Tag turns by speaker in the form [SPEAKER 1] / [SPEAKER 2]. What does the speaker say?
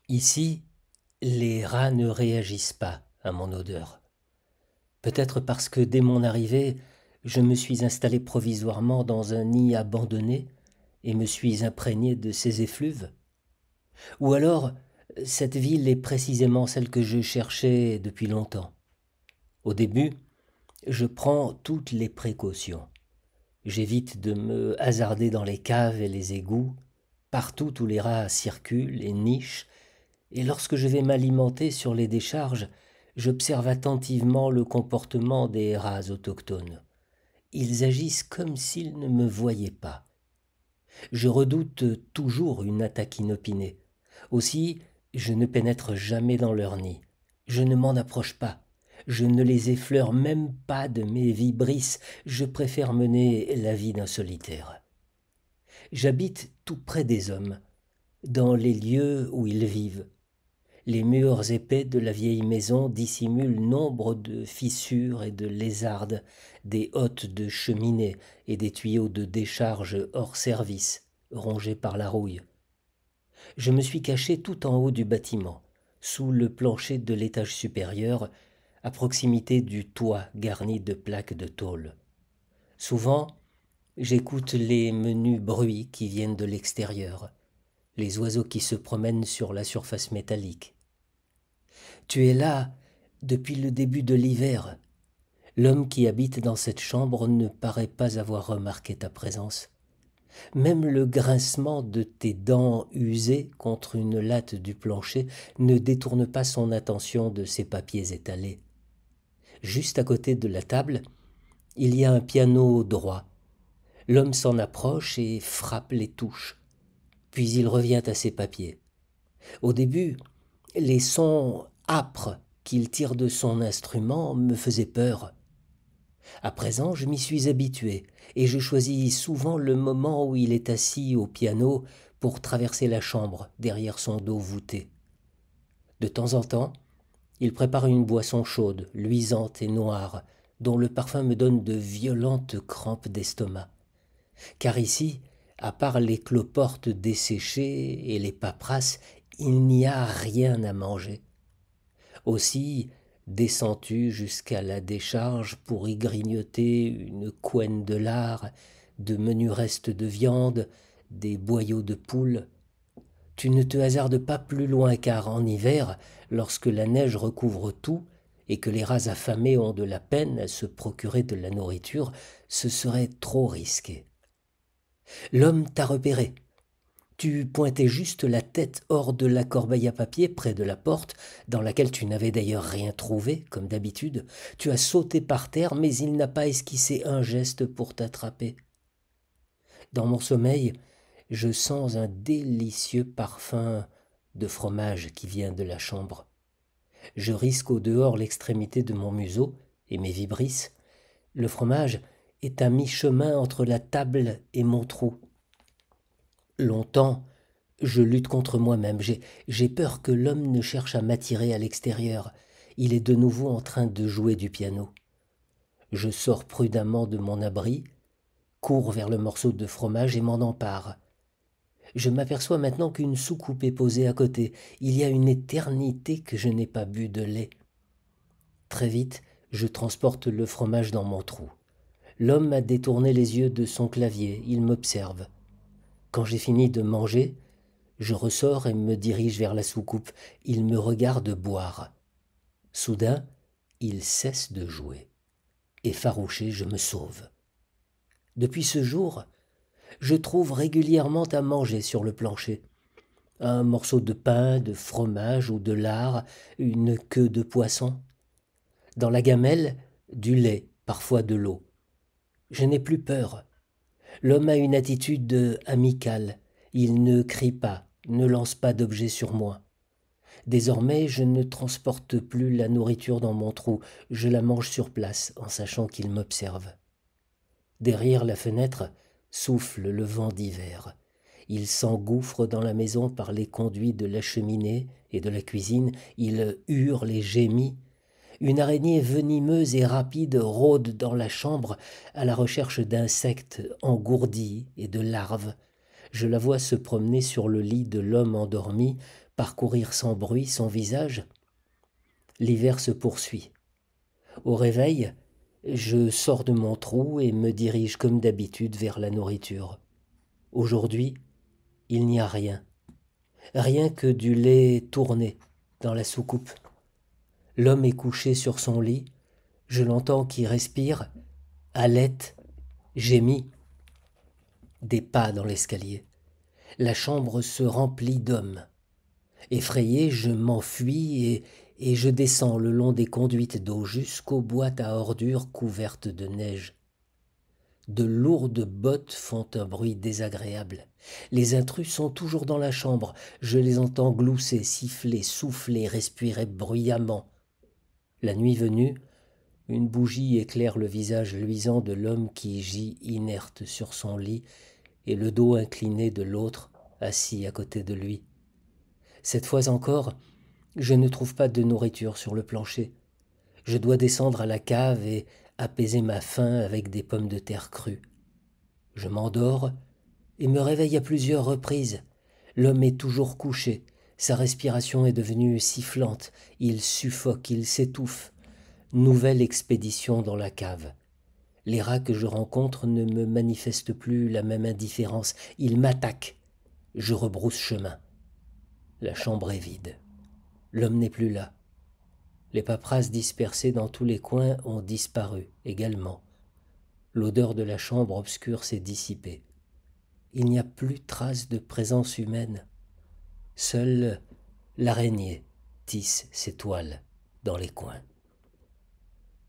[SPEAKER 1] Ici, les rats ne réagissent pas à mon odeur. Peut-être parce que dès mon arrivée, je me suis installé provisoirement dans un nid abandonné et me suis imprégné de ses effluves. Ou alors, cette ville est précisément celle que je cherchais depuis longtemps. Au début, je prends toutes les précautions. J'évite de me hasarder dans les caves et les égouts, partout où les rats circulent et nichent, et lorsque je vais m'alimenter sur les décharges, j'observe attentivement le comportement des rats autochtones. Ils agissent comme s'ils ne me voyaient pas. Je redoute toujours une attaque inopinée. Aussi, je ne pénètre jamais dans leur nid. Je ne m'en approche pas. Je ne les effleure même pas de mes vibrisses. Je préfère mener la vie d'un solitaire. J'habite tout près des hommes, dans les lieux où ils vivent. Les murs épais de la vieille maison dissimulent nombre de fissures et de lézardes, des hottes de cheminée et des tuyaux de décharge hors service, rongés par la rouille. Je me suis caché tout en haut du bâtiment, sous le plancher de l'étage supérieur, à proximité du toit garni de plaques de tôle. Souvent, j'écoute les menus bruits qui viennent de l'extérieur, les oiseaux qui se promènent sur la surface métallique. Tu es là depuis le début de l'hiver. L'homme qui habite dans cette chambre ne paraît pas avoir remarqué ta présence. Même le grincement de tes dents usées contre une latte du plancher ne détourne pas son attention de ces papiers étalés. Juste à côté de la table, il y a un piano droit. L'homme s'en approche et frappe les touches. Puis il revient à ses papiers. Au début, les sons âpres qu'il tire de son instrument me faisaient peur. À présent, je m'y suis habitué, et je choisis souvent le moment où il est assis au piano pour traverser la chambre derrière son dos voûté. De temps en temps, il prépare une boisson chaude, luisante et noire, dont le parfum me donne de violentes crampes d'estomac. Car ici, à part les cloportes desséchées et les paperasses, il n'y a rien à manger. Aussi descends-tu jusqu'à la décharge pour y grignoter une couenne de lard, de menus restes de viande, des boyaux de poule. Tu ne te hasardes pas plus loin car en hiver, lorsque la neige recouvre tout et que les rats affamés ont de la peine à se procurer de la nourriture, ce serait trop risqué. L'homme t'a repéré. Tu pointais juste la tête hors de la corbeille à papier près de la porte, dans laquelle tu n'avais d'ailleurs rien trouvé, comme d'habitude. Tu as sauté par terre, mais il n'a pas esquissé un geste pour t'attraper. Dans mon sommeil, je sens un délicieux parfum de fromage qui vient de la chambre. Je risque au dehors l'extrémité de mon museau et mes vibrisses. Le fromage est à mi-chemin entre la table et mon trou. Longtemps, je lutte contre moi-même. J'ai peur que l'homme ne cherche à m'attirer à l'extérieur. Il est de nouveau en train de jouer du piano. Je sors prudemment de mon abri, cours vers le morceau de fromage et m'en empare. Je m'aperçois maintenant qu'une soucoupe est posée à côté. Il y a une éternité que je n'ai pas bu de lait. Très vite, je transporte le fromage dans mon trou. L'homme a détourné les yeux de son clavier. Il m'observe. Quand j'ai fini de manger, je ressors et me dirige vers la soucoupe. Il me regarde boire. Soudain, il cesse de jouer. Effarouché, je me sauve. Depuis ce jour, je trouve régulièrement à manger sur le plancher. Un morceau de pain, de fromage ou de lard, une queue de poisson. Dans la gamelle, du lait, parfois de l'eau. Je n'ai plus peur. L'homme a une attitude amicale. Il ne crie pas, ne lance pas d'objets sur moi. Désormais, je ne transporte plus la nourriture dans mon trou, je la mange sur place en sachant qu'il m'observe. Derrière la fenêtre souffle le vent d'hiver. Il s'engouffre dans la maison par les conduits de la cheminée et de la cuisine, il hurle et gémit. Une araignée venimeuse et rapide rôde dans la chambre à la recherche d'insectes engourdis et de larves. Je la vois se promener sur le lit de l'homme endormi parcourir sans bruit son visage. L'hiver se poursuit. Au réveil, je sors de mon trou et me dirige comme d'habitude vers la nourriture. Aujourd'hui, il n'y a rien. Rien que du lait tourné dans la soucoupe. L'homme est couché sur son lit. Je l'entends qui respire, halète, gémit. Des pas dans l'escalier. La chambre se remplit d'hommes. Effrayé, je m'enfuis et je descends le long des conduites d'eau jusqu'aux boîtes à ordures couvertes de neige. De lourdes bottes font un bruit désagréable. Les intrus sont toujours dans la chambre. Je les entends glousser, siffler, souffler, respirer bruyamment. La nuit venue, une bougie éclaire le visage luisant de l'homme qui gît inerte sur son lit et le dos incliné de l'autre assis à côté de lui. Cette fois encore, je ne trouve pas de nourriture sur le plancher. Je dois descendre à la cave et apaiser ma faim avec des pommes de terre crues. Je m'endors et me réveille à plusieurs reprises. L'homme est toujours couché, sa respiration est devenue sifflante, il suffoque, il s'étouffe. Nouvelle expédition dans la cave. Les rats que je rencontre ne me manifestent plus la même indifférence, ils m'attaquent. Je rebrousse chemin. La chambre est vide. L'homme n'est plus là. Les paperasses dispersées dans tous les coins ont disparu également. L'odeur de la chambre obscure s'est dissipée. Il n'y a plus trace de présence humaine. Seule l'araignée tisse ses toiles dans les coins.